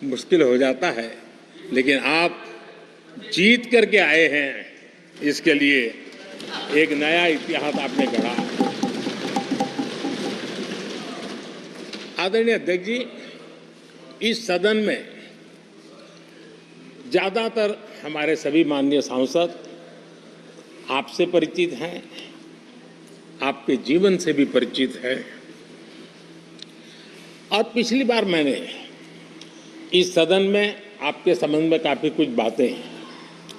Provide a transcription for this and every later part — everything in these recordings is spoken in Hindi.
मुश्किल हो जाता है, लेकिन आप जीत करके आए हैं, इसके लिए एक नया इतिहास आपने गढ़ा। आदरणीय अध्यक्ष जी, इस सदन में ज्यादातर हमारे सभी माननीय सांसद आपसे परिचित हैं, आपके जीवन से भी परिचित हैं। और पिछली बार मैंने इस सदन में आपके संबंध में काफी कुछ बातें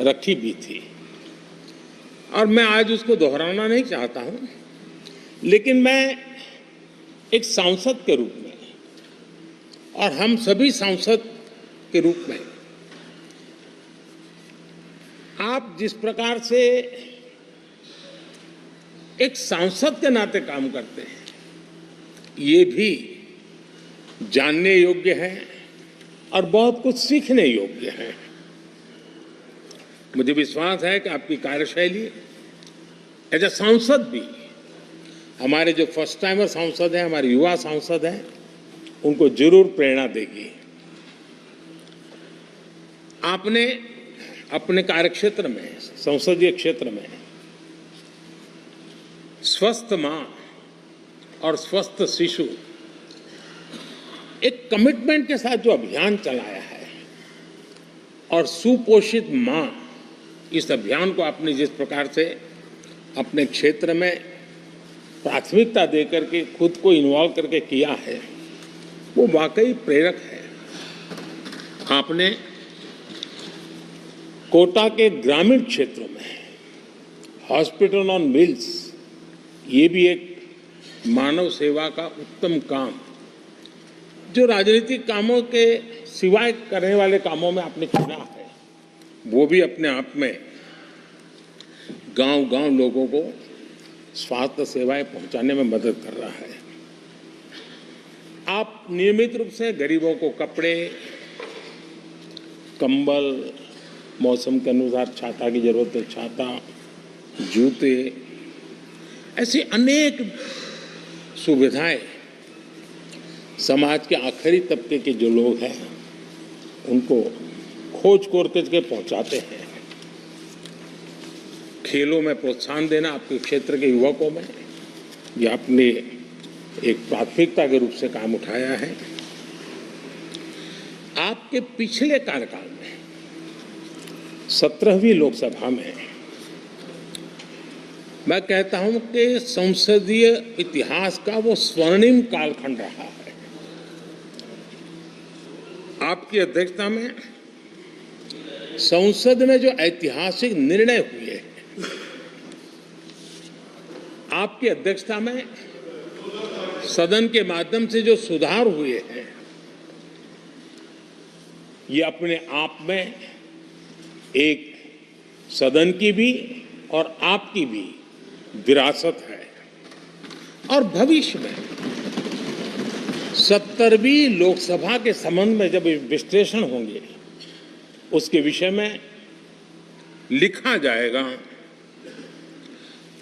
रखी भी थी और मैं आज उसको दोहराना नहीं चाहता हूं, लेकिन मैं एक सांसद के रूप में और हम सभी सांसद के रूप में आप जिस प्रकार से एक सांसद के नाते काम करते हैं, ये भी जानने योग्य है और बहुत कुछ सीखने योग्य है। मुझे विश्वास है कि आपकी कार्यशैली एज ए सांसद भी हमारे जो फर्स्ट टाइमर सांसद हैं, हमारे युवा सांसद हैं, उनको जरूर प्रेरणा देगी। आपने अपने कार्यक्षेत्र में, संसदीय क्षेत्र में स्वस्थ मां और स्वस्थ शिशु एक कमिटमेंट के साथ जो अभियान चलाया है और सुपोषित मां, इस अभियान को आपने जिस प्रकार से अपने क्षेत्र में प्राथमिकता देकर के खुद को इन्वॉल्व करके किया है, वो वाकई प्रेरक है। आपने कोटा के ग्रामीण क्षेत्रों में हॉस्पिटल ऑन व्हील्स, ये भी एक मानव सेवा का उत्तम काम, जो राजनीतिक कामों के सिवाय करने वाले कामों में आपने चुना है, वो भी अपने आप में गांव-गांव लोगों को स्वास्थ्य सेवाएं पहुंचाने में मदद कर रहा है। आप नियमित रूप से गरीबों को कपड़े, कंबल, मौसम के अनुसार छाता की जरूरत है छाता, जूते, ऐसी अनेक सुविधाएं समाज के आखिरी तबके के जो लोग हैं उनको खोज करके पहुंचाते हैं। खेलों में प्रोत्साहन देना आपके क्षेत्र के युवकों में, ये आपने एक प्राथमिकता के रूप से काम उठाया है। आपके पिछले कार्यकाल में 17वीं लोकसभा में मैं कहता हूं कि संसदीय इतिहास का वो स्वर्णिम कालखंड रहा है। आपकी अध्यक्षता में संसद में जो ऐतिहासिक निर्णय हुए हैं, आपकी अध्यक्षता में सदन के माध्यम से जो सुधार हुए हैं, ये अपने आप में एक सदन की भी और आपकी भी विरासत है। और भविष्य में 70वीं लोकसभा के संबंध में जब विश्लेषण होंगे, उसके विषय में लिखा जाएगा,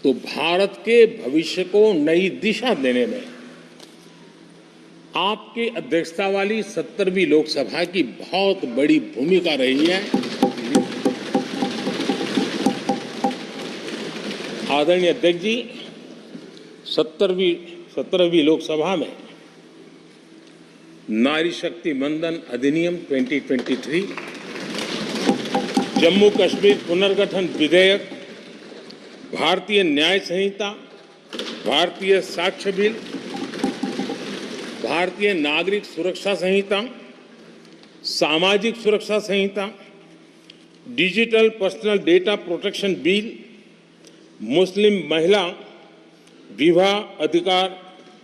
तो भारत के भविष्य को नई दिशा देने में आपकी अध्यक्षता वाली 70वीं लोकसभा की बहुत बड़ी भूमिका रही है। आदरणीय अध्यक्ष जी, 17वीं लोकसभा में नारी शक्ति वंदन अधिनियम 2023, जम्मू कश्मीर पुनर्गठन विधेयक, भारतीय न्याय संहिता, भारतीय साक्ष्य बिल, भारतीय नागरिक सुरक्षा संहिता, सामाजिक सुरक्षा संहिता, digital personal data protection bill, मुस्लिम महिला विवाह अधिकार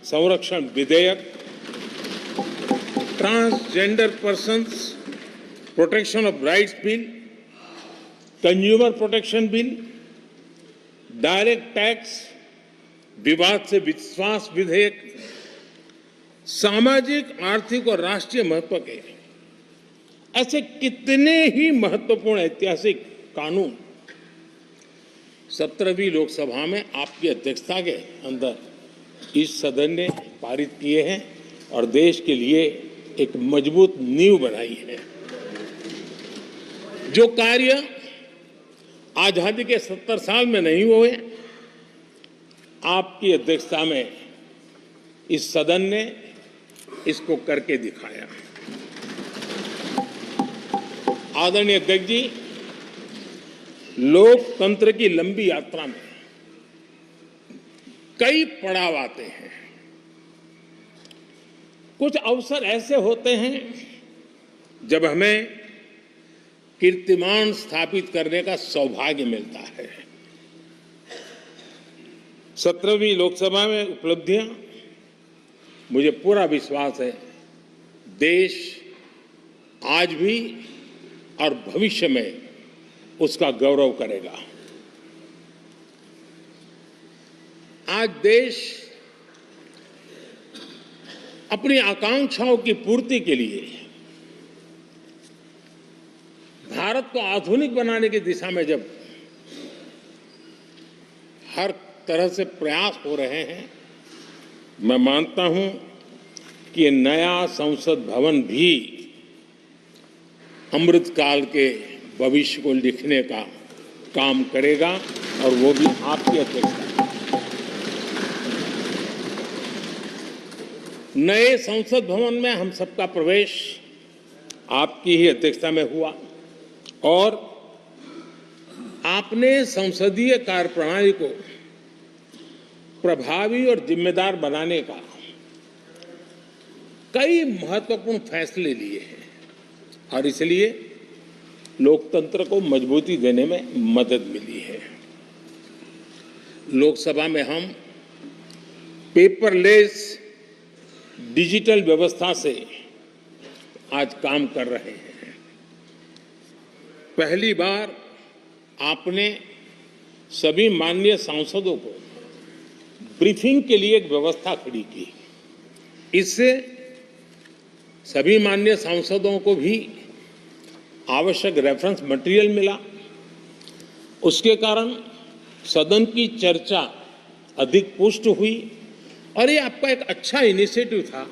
संरक्षण विधेयक, transgender persons protection of rights bill, consumer protection bill, direct tax, विवाद से विश्वास विधेयक, सामाजिक, आर्थिक और राष्ट्रीय महत्व के ऐसे कितने ही महत्वपूर्ण ऐतिहासिक कानून 17वीं लोकसभा में आपकी अध्यक्षता के अंदर इस सदन ने पारित किए हैं और देश के लिए एक मजबूत नींव बनाई है। जो कार्य आजादी के 70 साल में नहीं हुए, आपकी अध्यक्षता में इस सदन ने इसको करके दिखाया। आदरणीय अध्यक्ष जी, लोकतंत्र की लंबी यात्रा में कई पड़ाव आते हैं। कुछ अवसर ऐसे होते हैं जब हमें कीर्तिमान स्थापित करने का सौभाग्य मिलता है। 17वीं लोकसभा में उपलब्धियां, मुझे पूरा विश्वास है, देश आज भी और भविष्य में उसका गौरव करेगा। आज देश अपनी आकांक्षाओं की पूर्ति के लिए भारत को आधुनिक बनाने की दिशा में जब हर तरह से प्रयास हो रहे हैं, मैं मानता हूं कि नया संसद भवन भी अमृतकाल के भविष्य को लिखने का काम करेगा, और वो भी आपकी अध्यक्षता में। नए संसद भवन में हम सबका प्रवेश आपकी ही अध्यक्षता में हुआ, और आपने संसदीय कार्यप्रणाली को प्रभावी और जिम्मेदार बनाने का कई महत्वपूर्ण फैसले लिए हैं, और इसलिए लोकतंत्र को मजबूती देने में मदद मिली है। लोकसभा में हम पेपरलेस डिजिटल व्यवस्था से आज काम कर रहे हैं। पहली बार आपने सभी माननीय सांसदों को ब्रीफिंग के लिए एक व्यवस्था खड़ी की। इससे सभी माननीय सांसदों को भी आवश्यक रेफरेंस मटेरियल मिला। उसके कारण सदन की चर्चा अधिक पुष्ट हुई, और ये आपका एक अच्छा इनिशिएटिव था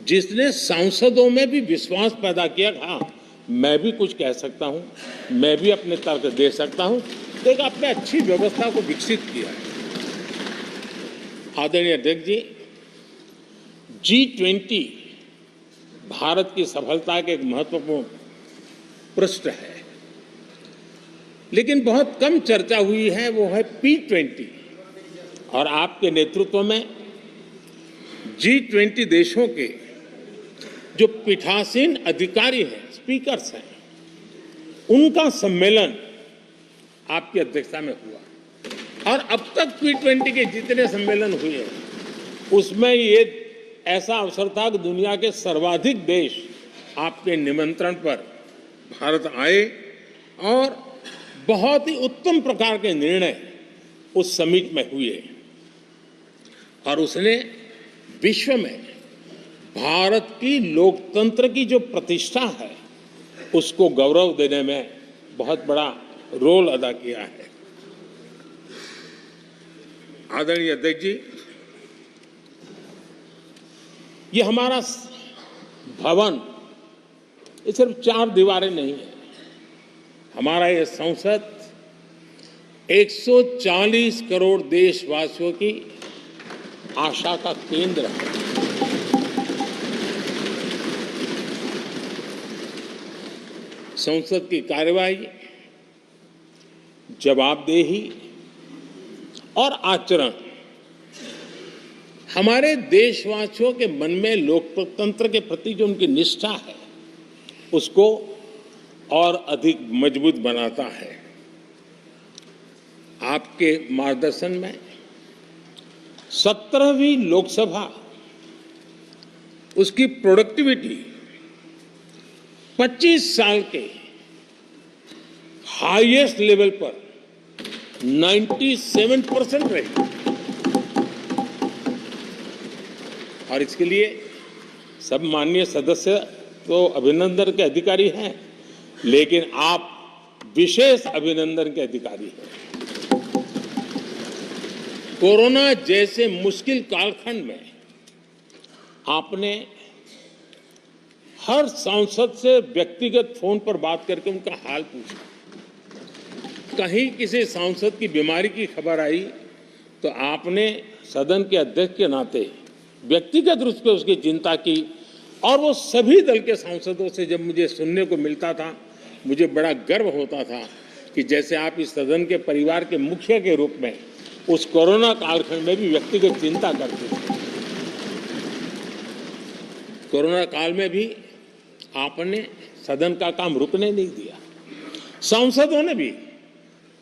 जिसने सांसदों में भी विश्वास पैदा किया। हाँ, मैं भी कुछ कह सकता हूं, मैं भी अपने तर्क दे सकता हूं। तो एक आपने अच्छी व्यवस्था को विकसित किया है। आदरणीय अध्यक्ष जी, G20 भारत की सफलता के एक महत्वपूर्ण पृष्ठ है, लेकिन बहुत कम चर्चा हुई है, वो है P20। और आपके नेतृत्व में G20 देशों के जो पीठासीन अधिकारी हैं, स्पीकर्स हैं, उनका सम्मेलन आपकी अध्यक्षता में हुआ। और अब तक P20 के जितने सम्मेलन हुए हैं, उसमें ये ऐसा अवसर था कि दुनिया के सर्वाधिक देश आपके निमंत्रण पर भारत आए, और बहुत ही उत्तम प्रकार के निर्णय उस समिट में हुए, और उसने विश्व में भारत की लोकतंत्र की जो प्रतिष्ठा है उसको गौरव देने में बहुत बड़ा रोल अदा किया है। आदरणीय अध्यक्ष जी, ये हमारा भवन ये सिर्फ 4 दीवारें नहीं है। हमारा ये संसद 140 करोड़ देशवासियों की आशा का केंद्र है। संसद की कार्यवाही, जवाबदेही और आचरण हमारे देशवासियों के मन में लोकतंत्र के प्रति जो उनकी निष्ठा है उसको और अधिक मजबूत बनाता है। आपके मार्गदर्शन में 17वीं लोकसभा, उसकी प्रोडक्टिविटी 25 साल के हाईएस्ट लेवल पर 97% रही, और इसके लिए सब माननीय सदस्य तो अभिनंदन के अधिकारी हैं, लेकिन आप विशेष अभिनंदन के अधिकारी हैं। कोरोना जैसे मुश्किल कालखंड में आपने हर सांसद से व्यक्तिगत फोन पर बात करके उनका हाल पूछा। कहीं किसी सांसद की बीमारी की खबर आई तो आपने सदन के अध्यक्ष के नाते व्यक्तिगत रूप से उसकी चिंता की, और वो सभी दल के सांसदों से जब मुझे सुनने को मिलता था, मुझे बड़ा गर्व होता था कि जैसे आप इस सदन के परिवार के मुखिया के रूप में उस कोरोना कालखंड में भी व्यक्तिगत चिंता करते थे। कोरोना काल में भी आपने सदन का काम रुकने नहीं दिया। सांसदों ने भी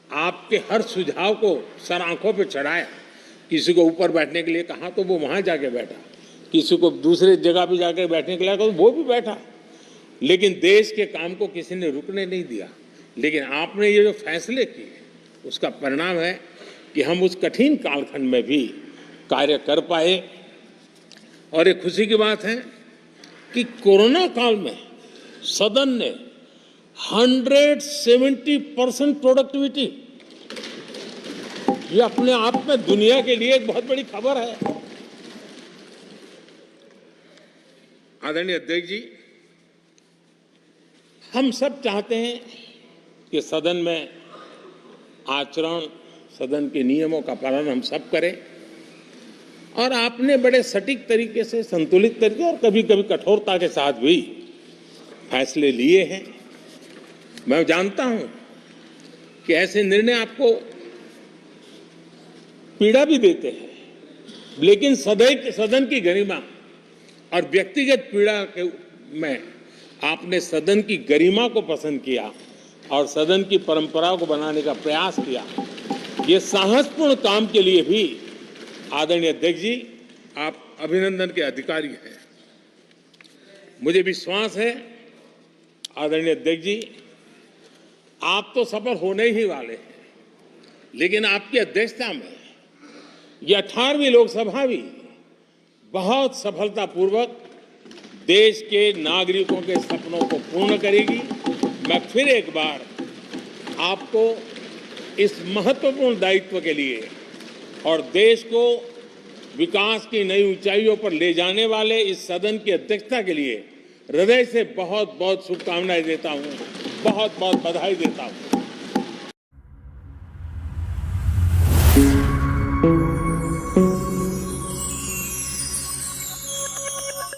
आपके हर सुझाव को सर आंखों पे चढ़ाया। किसी को ऊपर बैठने के लिए कहा तो वो वहां जाके बैठा, किसी को दूसरे जगह पे जाके बैठने के लिए कहा तो वो भी बैठा, लेकिन देश के काम को किसी ने रुकने नहीं दिया। लेकिन आपने ये जो फैसले किए उसका परिणाम है कि हम उस कठिन कालखंड में भी कार्य कर पाए। और एक खुशी की बात है कि कोरोना काल में सदन ने 170% प्रोडक्टिविटी, ये अपने आप में दुनिया के लिए एक बहुत बड़ी खबर है। आदरणीय अध्यक्ष जी, हम सब चाहते हैं कि सदन में आचरण, सदन के नियमों का पालन हम सब करें, और आपने बड़े सटीक तरीके से, संतुलित तरीके और कभी कभी कठोरता के साथ भी फैसले लिए हैं। मैं जानता हूं कि ऐसे निर्णय आपको पीड़ा भी देते हैं, लेकिन सदन की गरिमा और व्यक्तिगत पीड़ा के में आपने सदन की गरिमा को पसंद किया और सदन की परंपरा को बनाने का प्रयास किया। ये साहसपूर्ण काम के लिए भी आदरणीय अध्यक्ष जी, आप अभिनंदन के अधिकारी हैं। मुझे विश्वास है आदरणीय अध्यक्ष जी, आप तो सफल होने ही वाले हैं, लेकिन आपकी अध्यक्षता में ये 18वीं लोकसभा भी बहुत सफलतापूर्वक देश के नागरिकों के सपनों को पूर्ण करेगी। मैं फिर एक बार आपको इस महत्वपूर्ण दायित्व के लिए और देश को विकास की नई ऊंचाइयों पर ले जाने वाले इस सदन की अध्यक्षता के लिए हृदय से बहुत बहुत शुभकामनाएं देता हूं, बहुत बहुत बधाई देता हूं।